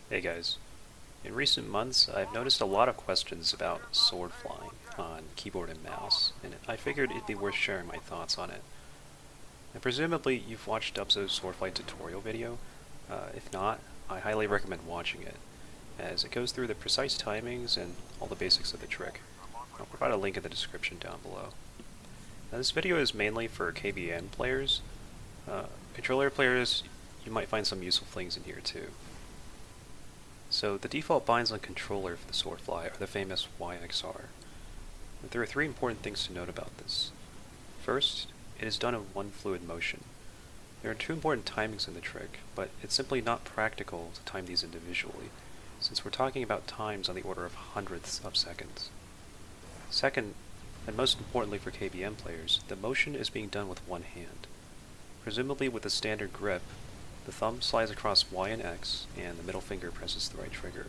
Hey guys, in recent months I've noticed a lot of questions about sword flying on keyboard and mouse, and I figured it'd be worth sharing my thoughts on it. And presumably you've watched Dubhzo's swordfly tutorial video. If not, I highly recommend watching it, as it goes through the precise timings and all the basics of the trick. I'll provide a link in the description down below. Now this video is mainly for KBM players. Controller players, you might find some useful things in here too. So the default binds on controller for the swordfly are the famous YXR. There are three important things to note about this. First, it is done in one fluid motion. There are two important timings in the trick, but it's simply not practical to time these individually, since we're talking about times on the order of hundredths of seconds. Second, and most importantly for KBM players, the motion is being done with one hand. Presumably with a standard grip, the thumb slides across Y and X, and the middle finger presses the right trigger.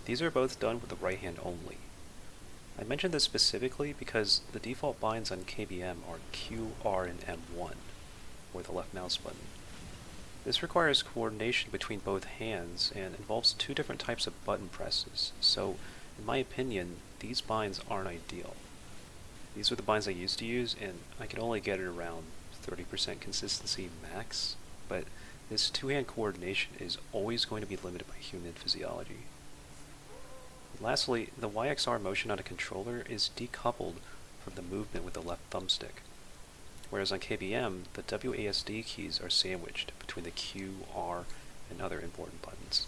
These are both done with the right hand only. I mention this specifically because the default binds on KBM are Q, R, and M1, or the left mouse button. This requires coordination between both hands and involves two different types of button presses, so in my opinion, these binds aren't ideal. These are the binds I used to use, and I could only get it around 30% consistency max, but this two-hand coordination is always going to be limited by human physiology. Lastly, the YXR motion on a controller is decoupled from the movement with the left thumbstick, whereas on KBM, the WASD keys are sandwiched between the Q, R, and other important buttons.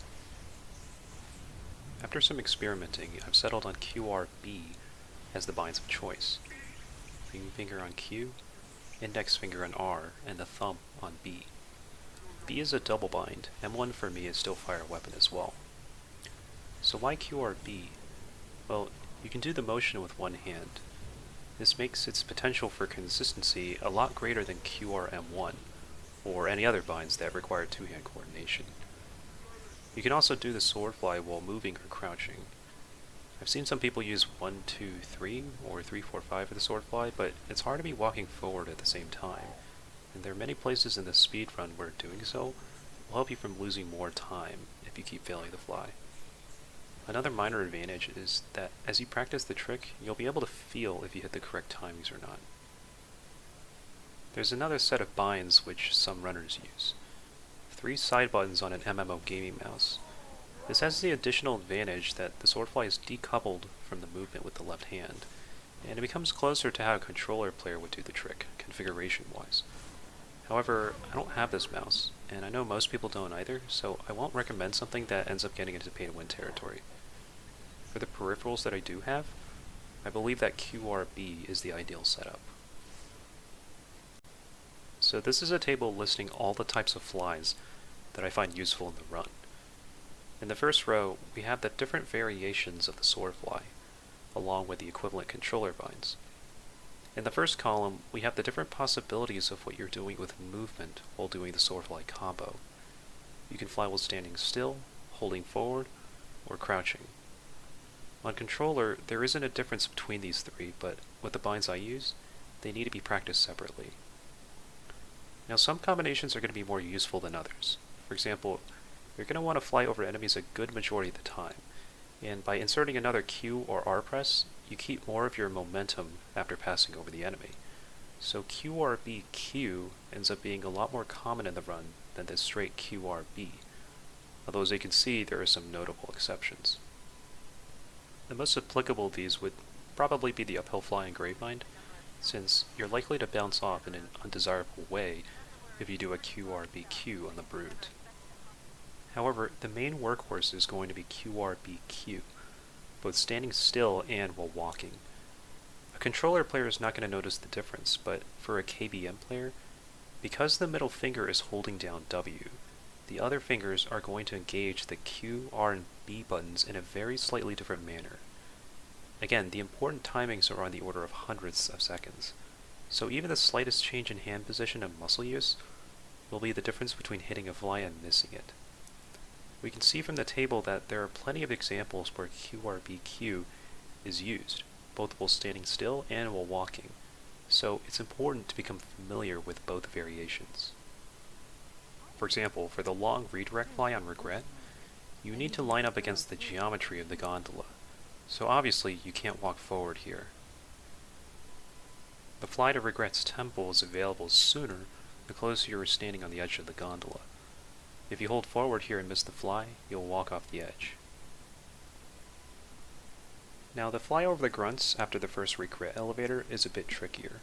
After some experimenting, I've settled on QRB as the binds of choice. Ring finger on Q, index finger on R, and the thumb on B. B is a double bind, M1 for me is still fire weapon as well. So why QRB? Well, you can do the motion with one hand. This makes its potential for consistency a lot greater than QRM1, or any other binds that require two-hand coordination. You can also do the swordfly while moving or crouching. I've seen some people use 1, 2, 3, or 3, 4, 5 for the swordfly, but it's hard to be walking forward at the same time, and there are many places in the speedrun where doing so will help you from losing more time if you keep failing to fly. Another minor advantage is that as you practice the trick, you'll be able to feel if you hit the correct timings or not. There's another set of binds which some runners use. 3 side buttons on an MMO gaming mouse. This has the additional advantage that the swordfly is decoupled from the movement with the left hand, and it becomes closer to how a controller player would do the trick, configuration-wise. However, I don't have this mouse, and I know most people don't either, so I won't recommend something that ends up getting into pay-to-win territory. For the peripherals that I do have, I believe that QRB is the ideal setup. So this is a table listing all the types of flies that I find useful in the run. In the first row, we have the different variations of the swordfly, along with the equivalent controller binds. In the first column, we have the different possibilities of what you're doing with movement while doing the swordfly combo. You can fly while standing still, holding forward, or crouching. On controller, there isn't a difference between these three, but with the binds I use, they need to be practiced separately. Now some combinations are going to be more useful than others. For example, you're going to want to fly over enemies a good majority of the time, and by inserting another Q or R press, you keep more of your momentum after passing over the enemy. So QRBQ ends up being a lot more common in the run than the straight QRB, although as you can see there are some notable exceptions. The most applicable of these would probably be the uphill fly in Gravemind, since you're likely to bounce off in an undesirable way if you do a QRBQ on the brute. However, the main workhorse is going to be QRBQ, both standing still and while walking. A controller player is not going to notice the difference, but for a KBM player, because the middle finger is holding down W, the other fingers are going to engage the Q, R, and B buttons in a very slightly different manner. Again, the important timings are on the order of hundredths of seconds, so even the slightest change in hand position and muscle use will be the difference between hitting a fly and missing it. We can see from the table that there are plenty of examples where QRBQ is used, both while standing still and while walking, so it's important to become familiar with both variations. For example, for the long redirect fly on Regret, you need to line up against the geometry of the gondola, so obviously you can't walk forward here. The fly to Regret's temple is available sooner the closer you are standing on the edge of the gondola. If you hold forward here and miss the fly, you'll walk off the edge. Now the fly over the grunts after the first regret elevator is a bit trickier.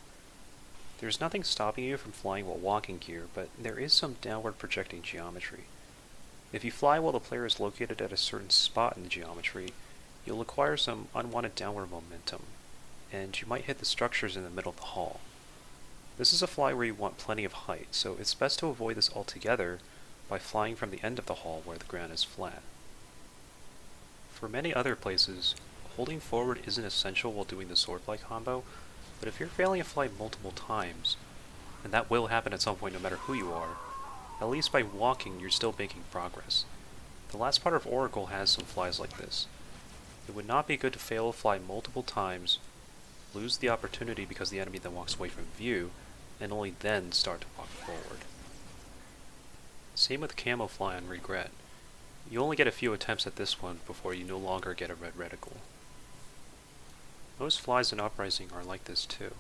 There's nothing stopping you from flying while walking here, but there is some downward projecting geometry. If you fly while the player is located at a certain spot in the geometry, you'll acquire some unwanted downward momentum, and you might hit the structures in the middle of the hall. This is a fly where you want plenty of height, so it's best to avoid this altogether by flying from the end of the hall where the ground is flat. For many other places, holding forward isn't essential while doing the swordfly combo, but if you're failing a fly multiple times, and that will happen at some point no matter who you are, at least by walking you're still making progress. The last part of Oracle has some flies like this. It would not be good to fail a fly multiple times, lose the opportunity because the enemy then walks away from view, and only then start to walk forward. Same with camo fly on Regret. You only get a few attempts at this one before you no longer get a red reticle. Most flies in Uprising are like this too.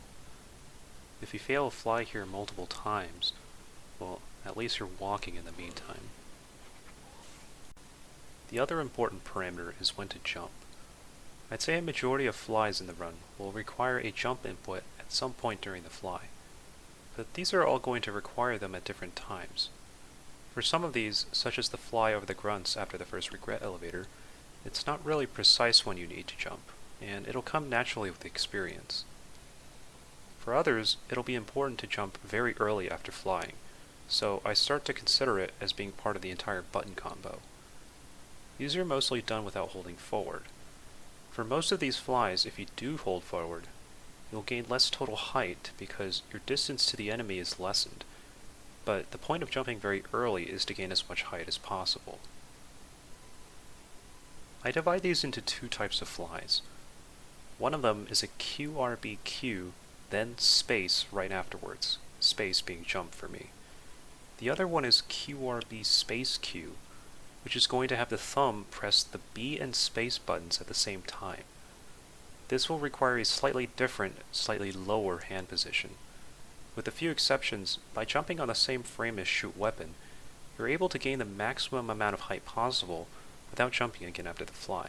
If you fail a fly here multiple times, well, at least you're walking in the meantime. The other important parameter is when to jump. I'd say a majority of flies in the run will require a jump input at some point during the fly, but these are all going to require them at different times. For some of these, such as the fly over the grunts after the first regret elevator, it's not really precise when you need to jump, and it'll come naturally with experience. For others, it'll be important to jump very early after flying, so I start to consider it as being part of the entire button combo. These are mostly done without holding forward. For most of these flies, if you do hold forward, you'll gain less total height because your distance to the enemy is lessened, but the point of jumping very early is to gain as much height as possible. I divide these into two types of flies. One of them is a QRBQ, then space right afterwards, space being jump for me. The other one is QRB space Q, which is going to have the thumb press the B and space buttons at the same time. This will require a slightly different, slightly lower hand position. With a few exceptions, by jumping on the same frame as shoot weapon, you're able to gain the maximum amount of height possible without jumping again after the fly.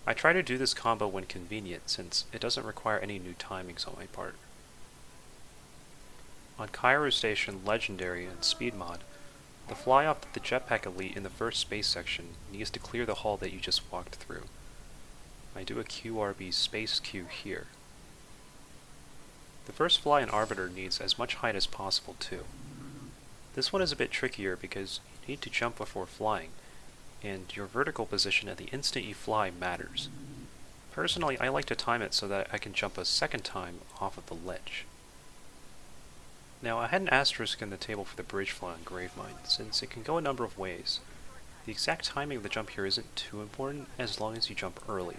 I try to do this combo when convenient, since it doesn't require any new timings on my part. On Cairo Station Legendary and Speed Mod, the fly off the Jetpack Elite in the first space section needs to clear the hall that you just walked through. I do a QRB space Q here. The first fly in Arbiter needs as much height as possible too. This one is a bit trickier because you need to jump before flying, and your vertical position at the instant you fly matters. Personally, I like to time it so that I can jump a second time off of the ledge. Now, I had an asterisk in the table for the bridge fly on Gravemind, since it can go a number of ways. The exact timing of the jump here isn't too important as long as you jump early.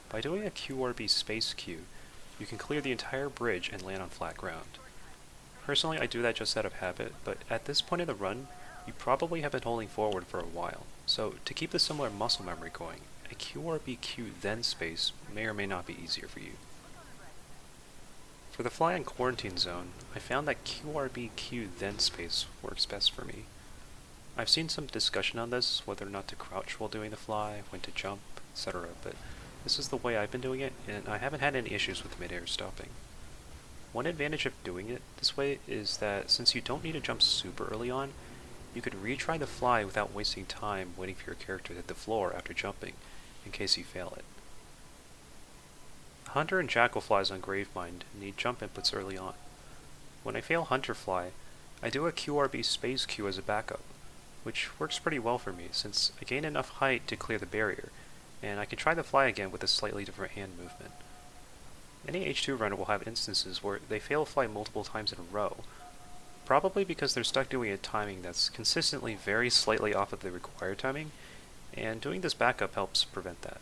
By doing a QRB space Q, you can clear the entire bridge and land on flat ground. Personally, I do that just out of habit, but at this point in the run, you probably have been holding forward for a while, so to keep the similar muscle memory going, a QRBQ then space may or may not be easier for you. For the fly in Quarantine Zone, I found that QRBQ then space works best for me. I've seen some discussion on this, whether or not to crouch while doing the fly, when to jump, etc., but this is the way I've been doing it, and I haven't had any issues with mid-air stopping. One advantage of doing it this way is that since you don't need to jump super early on, you could retry the fly without wasting time waiting for your character to hit the floor after jumping, in case you fail it. Hunter and Jackal flies on Gravemind need jump inputs early on. When I fail Hunter fly, I do a QRB space Q as a backup, which works pretty well for me since I gain enough height to clear the barrier, and I can try the fly again with a slightly different hand movement. Any H2 runner will have instances where they fail a fly multiple times in a row, probably because they're stuck doing a timing that's consistently very slightly off of the required timing, and doing this backup helps prevent that.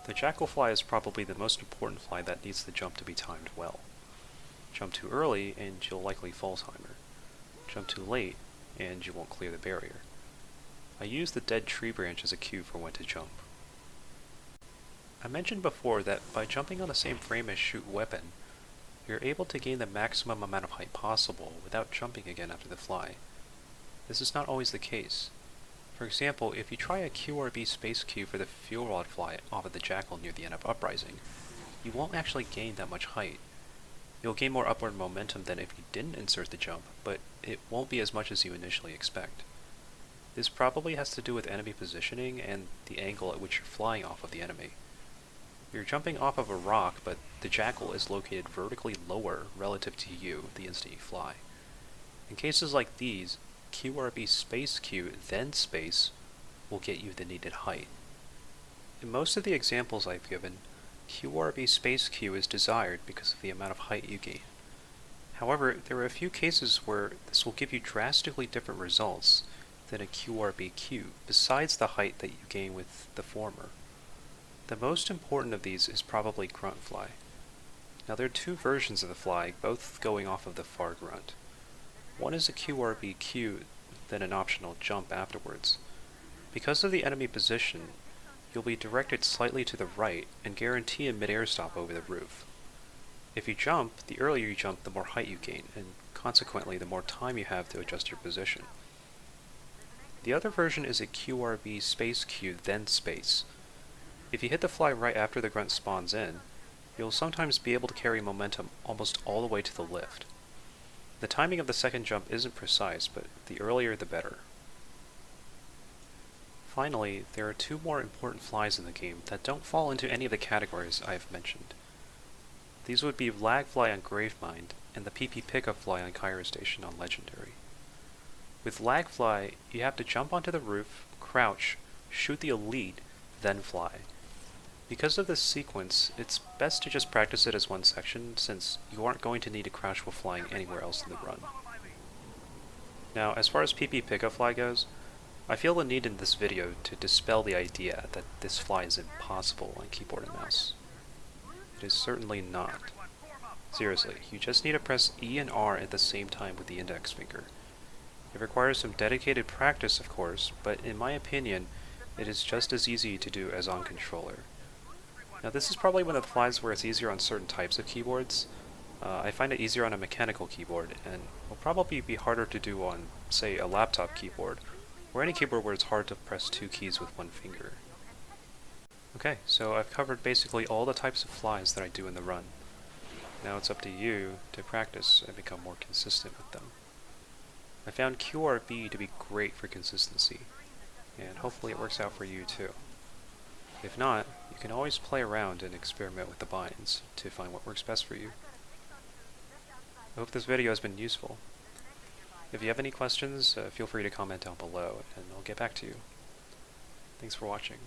The Jackal fly is probably the most important fly that needs the jump to be timed well. Jump too early and you'll likely fall timer. Jump too late and you won't clear the barrier. I use the dead tree branch as a cue for when to jump. I mentioned before that by jumping on the same frame as shoot weapon, you're able to gain the maximum amount of height possible without jumping again after the fly. This is not always the case. For example, if you try a QRB space cue for the fuel rod fly off of the jackal near the end of Uprising, you won't actually gain that much height. You'll gain more upward momentum than if you didn't insert the jump, but it won't be as much as you initially expect. This probably has to do with enemy positioning and the angle at which you're flying off of the enemy. You're jumping off of a rock, but the jackal is located vertically lower relative to you the instant you fly. In cases like these, QRB space cue then space will get you the needed height. In most of the examples I've given, QRB space cue is desired because of the amount of height you gain. However, there are a few cases where this will give you drastically different results than a QRB cue, besides the height that you gain with the former. The most important of these is probably grunt fly. Now there are two versions of the fly, both going off of the far grunt. One is a QRB cue, then an optional jump afterwards. Because of the enemy position, you'll be directed slightly to the right and guarantee a mid-air stop over the roof. If you jump, the earlier you jump, the more height you gain, and consequently the more time you have to adjust your position. The other version is a QRB space cue, then space. If you hit the fly right after the grunt spawns in, you'll sometimes be able to carry momentum almost all the way to the lift. The timing of the second jump isn't precise, but the earlier the better. Finally, there are two more important flies in the game that don't fall into any of the categories I've mentioned. These would be lag fly on Gravemind and the PP pickup fly on Cairo Station on Legendary. With lag fly, you have to jump onto the roof, crouch, shoot the elite, then fly. Because of this sequence, it's best to just practice it as one section, since you aren't going to need to crouch while flying anywhere else in the run. Now, as far as PP pickup fly goes, I feel the need in this video to dispel the idea that this fly is impossible on keyboard and mouse. It is certainly not. Seriously, you just need to press E and R at the same time with the index finger. It requires some dedicated practice, of course, but in my opinion, it is just as easy to do as on controller. Now this is probably one of the flies where it's easier on certain types of keyboards. I find it easier on a mechanical keyboard, and will probably be harder to do on, say, a laptop keyboard, or any keyboard where it's hard to press two keys with one finger. Okay, so I've covered basically all the types of flies that I do in the run. Now it's up to you to practice and become more consistent with them. I found QRB to be great for consistency, and hopefully it works out for you too. If not, you can always play around and experiment with the binds to find what works best for you. I hope this video has been useful. If you have any questions, feel free to comment down below, and I'll get back to you. Thanks for watching.